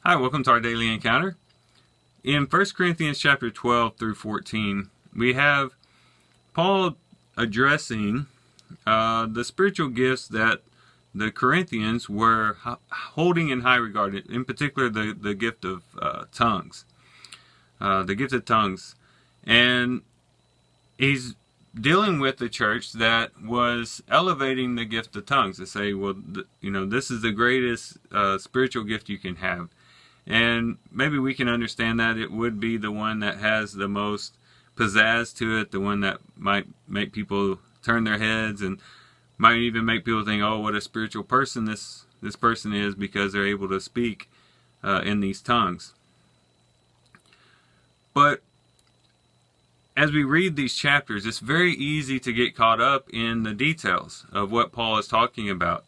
Hi, welcome to our daily encounter. In 1 Corinthians chapter 12 through 14, we have Paul addressing the spiritual gifts that the Corinthians were holding in high regard, in particular the gift of tongues. The gift of tongues. And he's dealing with the church that was elevating the gift of tongues to say, well, this is the greatest spiritual gift you can have. And maybe we can understand that it would be the one that has the most pizzazz to it, the one that might make people turn their heads and might even make people think, oh, what a spiritual person this person is, because they're able to speak in these tongues. But as we read these chapters, it's very easy to get caught up in the details of what Paul is talking about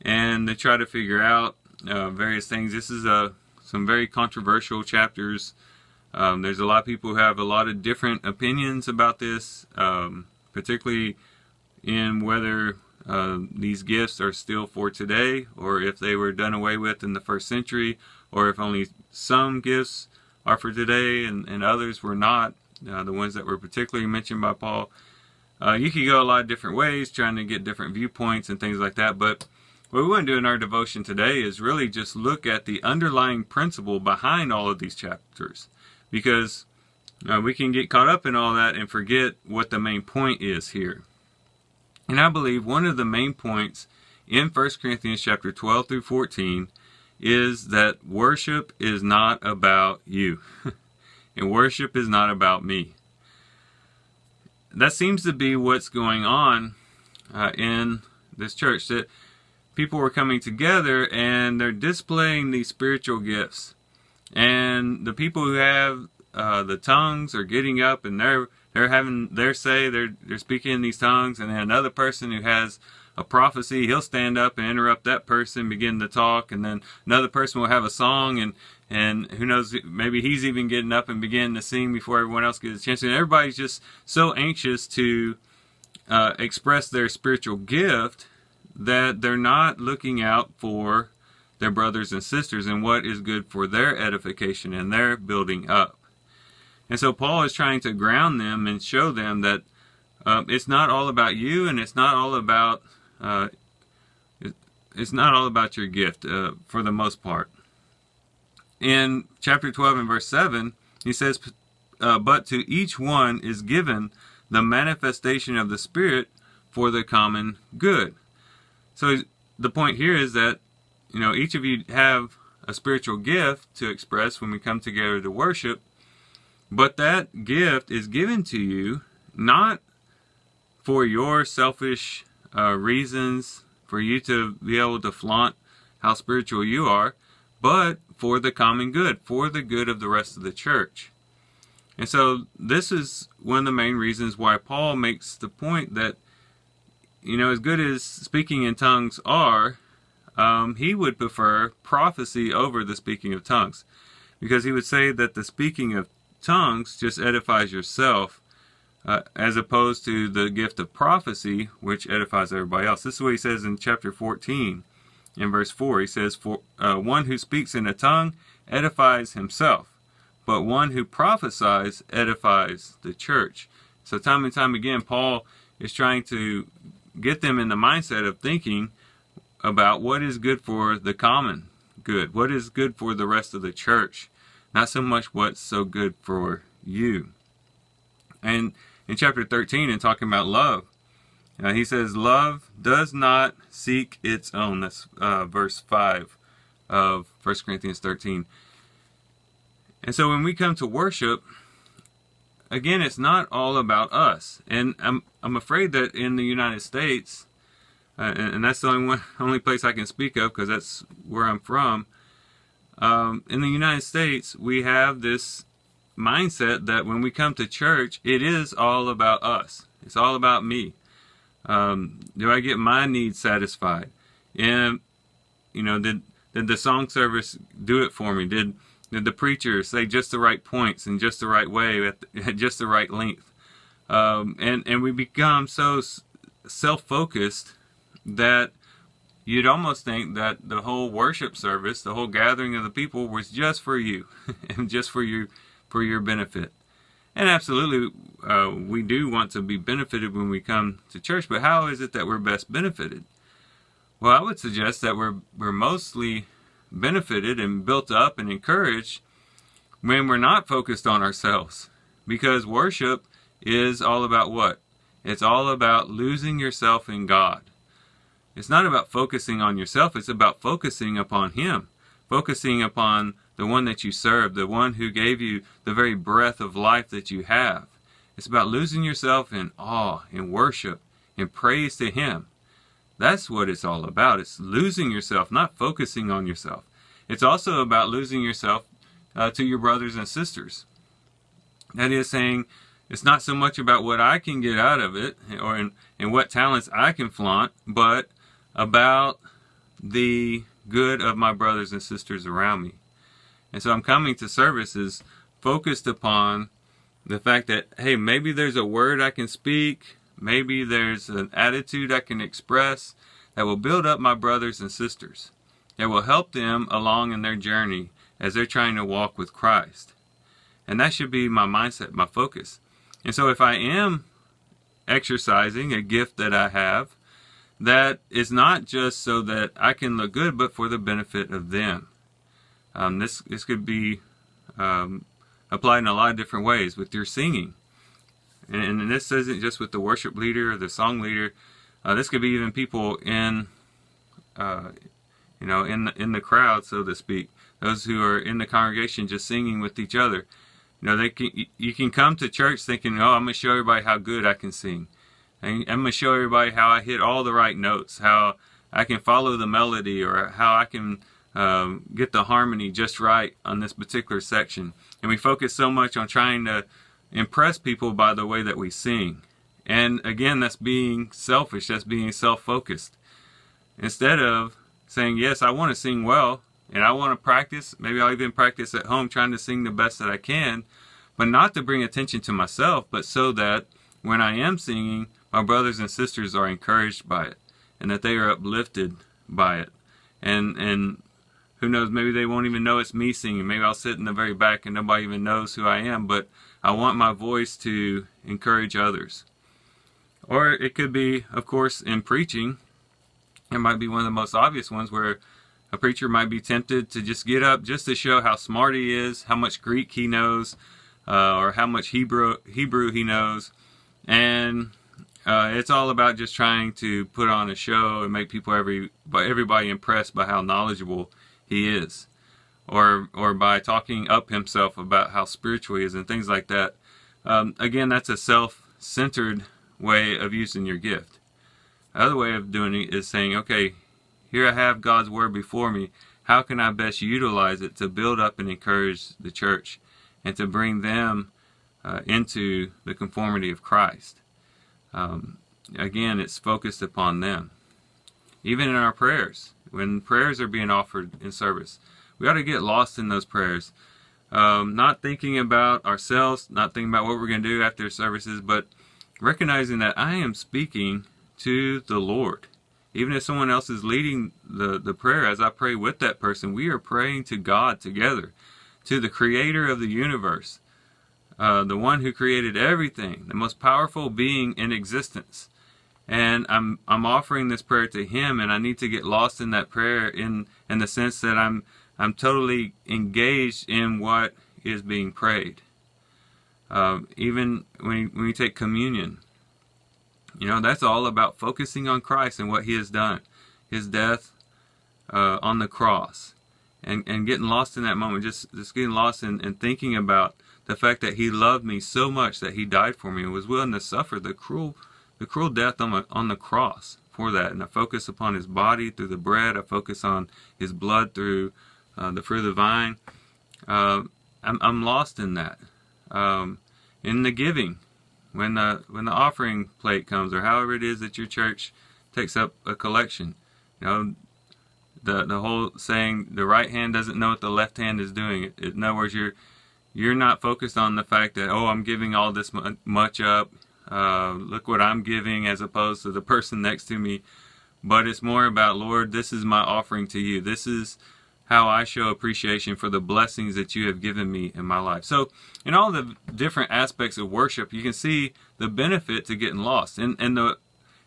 and to try to figure out various things. This is some very controversial chapters. There's a lot of people who have a lot of different opinions about this, particularly in whether these gifts are still for today, or if they were done away with in the first century, or if only some gifts are for today and others were not, the ones that were particularly mentioned by Paul. You could go a lot of different ways, trying to get different viewpoints and things like that, but what we want to do in our devotion today is really just look at the underlying principle behind all of these chapters, because we can get caught up in all that and forget what the main point is here. And I believe one of the main points in 1 Corinthians chapter 12 through 14 is that worship is not about you. And worship is not about me. That seems to be what's going on in this church. That people were coming together and they're displaying these spiritual gifts. And the people who have the tongues are getting up and they're having their say, they're speaking in these tongues, and then another person who has a prophecy, he'll stand up and interrupt that person, begin to talk, and then another person will have a song, and who knows, maybe he's even getting up and beginning to sing before everyone else gets a chance. And everybody's just so anxious to express their spiritual gift that they're not looking out for their brothers and sisters and what is good for their edification and their building up. And so Paul is trying to ground them and show them that it's not all about you, and it's not all about your gift for the most part. In chapter 12 and verse 7, he says, but to each one is given the manifestation of the Spirit for the common good. So the point here is that, each of you have a spiritual gift to express when we come together to worship, but that gift is given to you not for your selfish reasons, for you to be able to flaunt how spiritual you are, but for the common good, for the good of the rest of the church. And so this is one of the main reasons why Paul makes the point that, as good as speaking in tongues are, he would prefer prophecy over the speaking of tongues, because he would say that the speaking of tongues just edifies yourself, as opposed to the gift of prophecy, which edifies everybody else. This is what he says in chapter 14, in verse 4. He says, for one who speaks in a tongue edifies himself, but one who prophesies edifies the church. So time and time again, Paul is trying to get them in the mindset of thinking about what is good for the common good, what is good for the rest of the church, not so much what's so good for you. And in chapter 13, in talking about love, he says, love does not seek its own. That's verse 5 of 1 Corinthians 13. And so when we come to worship, again, it's not all about us. And I'm afraid that in the United States, and that's the only place I can speak of, because that's where I'm from. In the United States, we have this mindset that when we come to church, it is all about us. It's all about me. Do I get my needs satisfied? And did the song service do it for me? Did the preacher say just the right points in just the right way at just the right length? And we become so self-focused that you'd almost think that the whole worship service, the whole gathering of the people, was just for you and just for your benefit. And absolutely, we do want to be benefited when we come to church, but how is it that we're best benefited? Well, I would suggest that we're mostly benefited and built up and encouraged when we're not focused on ourselves. Because worship is all about what? It's all about losing yourself in God. It's not about focusing on yourself, it's about focusing upon Him. Focusing upon the one that you serve, the one who gave you the very breath of life that you have. It's about losing yourself in awe, in worship, in praise to Him. That's what it's all about. It's losing yourself, not focusing on yourself. It's also about losing yourself to your brothers and sisters. That is saying, it's not so much about what I can get out of it, or in what talents I can flaunt, but about the good of my brothers and sisters around me. And so I'm coming to services focused upon the fact that, hey, maybe there's a word I can speak, maybe there's an attitude I can express that will build up my brothers and sisters, that will help them along in their journey as they're trying to walk with Christ. And that should be my mindset, my focus. And so if I am exercising a gift that I have, that is not just so that I can look good, but for the benefit of them. This could be applied in a lot of different ways with your singing. And this isn't just with the worship leader or the song leader. This could be even people in the crowd, so to speak. Those who are in the congregation just singing with each other. You can come to church thinking, oh, I'm going to show everybody how good I can sing. I'm going to show everybody how I hit all the right notes, how I can follow the melody, or how I can get the harmony just right on this particular section. And we focus so much on trying to impress people by the way that we sing. And again, that's being selfish, that's being self-focused. Instead of saying, yes, I want to sing well, and I want to practice, maybe I'll even practice at home trying to sing the best that I can, but not to bring attention to myself, but so that when I am singing, my brothers and sisters are encouraged by it, and that they are uplifted by it. And who knows, maybe they won't even know it's me singing. Maybe I'll sit in the very back and nobody even knows who I am, but I want my voice to encourage others. Or it could be, of course, in preaching. It might be one of the most obvious ones where a preacher might be tempted to just get up just to show how smart he is, how much Greek he knows, or how much Hebrew he knows. And it's all about just trying to put on a show and make everybody impressed by how knowledgeable he is, or by talking up himself about how spiritual he is and things like that. Again, that's a self-centered way of using your gift. The other way of doing it is saying, okay, here I have God's Word before me. How can I best utilize it to build up and encourage the church and to bring them into the conformity of Christ? Again, it's focused upon them. Even in our prayers, when prayers are being offered in service, we ought to get lost in those prayers. Not thinking about ourselves, not thinking about what we're going to do after services, but recognizing that I am speaking to the Lord. Even if someone else is leading the prayer, as I pray with that person, we are praying to God together, to the Creator of the universe, the one who created everything, the most powerful being in existence. And I'm offering this prayer to Him, and I need to get lost in that prayer in the sense that I'm totally engaged in what is being prayed. Even when we take communion, that's all about focusing on Christ and what He has done, His death on the cross, and getting lost in that moment, just getting lost in thinking about the fact that He loved me so much that He died for me and was willing to suffer the cruel death on the cross for that. And I focus upon His body through the bread. I focus on His blood through the fruit of the vine. I'm lost in that. In the giving, when the offering plate comes, or however it is that your church takes up a collection, the whole saying, the right hand doesn't know what the left hand is doing. In other words, you're not focused on the fact that, oh, I'm giving all this much up. Look what I'm giving, as opposed to the person next to me. but it's more about, Lord, this is my offering to you. This is how I show appreciation for the blessings that you have given me in my life. So in all the different aspects of worship, you can see the benefit to getting lost. And the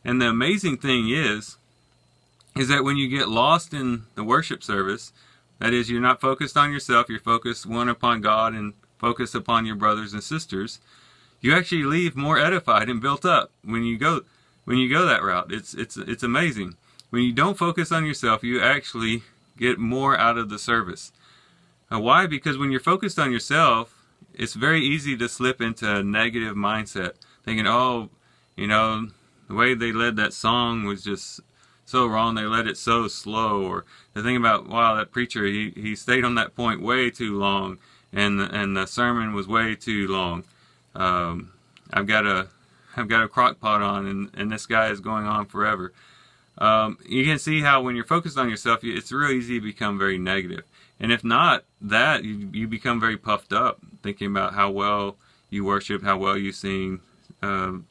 amazing thing is that when you get lost in the worship service, that is, you're not focused on yourself, you're focused one upon God and focused upon your brothers and sisters, you actually leave more edified and built up when you go that route. It's amazing. When you don't focus on yourself, you actually get more out of the service. Why? Because when you're focused on yourself, it's very easy to slip into a negative mindset, thinking, oh, the way they led that song was just so wrong, they led it so slow, or the thing about, wow, that preacher, he stayed on that point way too long, and the sermon was way too long. I've got a crock pot on, and this guy is going on forever. You can see how when you're focused on yourself, it's real easy to become very negative. And if not that, you become very puffed up, thinking about how well you worship, how well you sing, some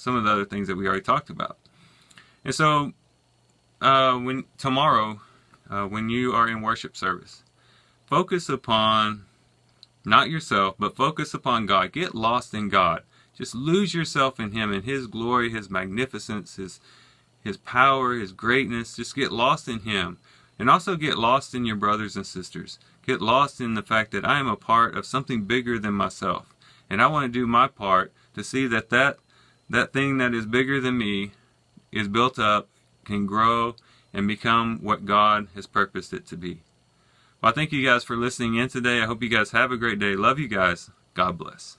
of the other things that we already talked about. And so, when you are in worship service, focus upon not yourself, but focus upon God. Get lost in God. Just lose yourself in Him, in His glory, His magnificence, His power, His greatness. Just get lost in Him. And also get lost in your brothers and sisters. Get lost in the fact that I am a part of something bigger than myself. And I want to do my part to see that thing that is bigger than me is built up, can grow, and become what God has purposed it to be. Well, I thank you guys for listening in today. I hope you guys have a great day. Love you guys. God bless.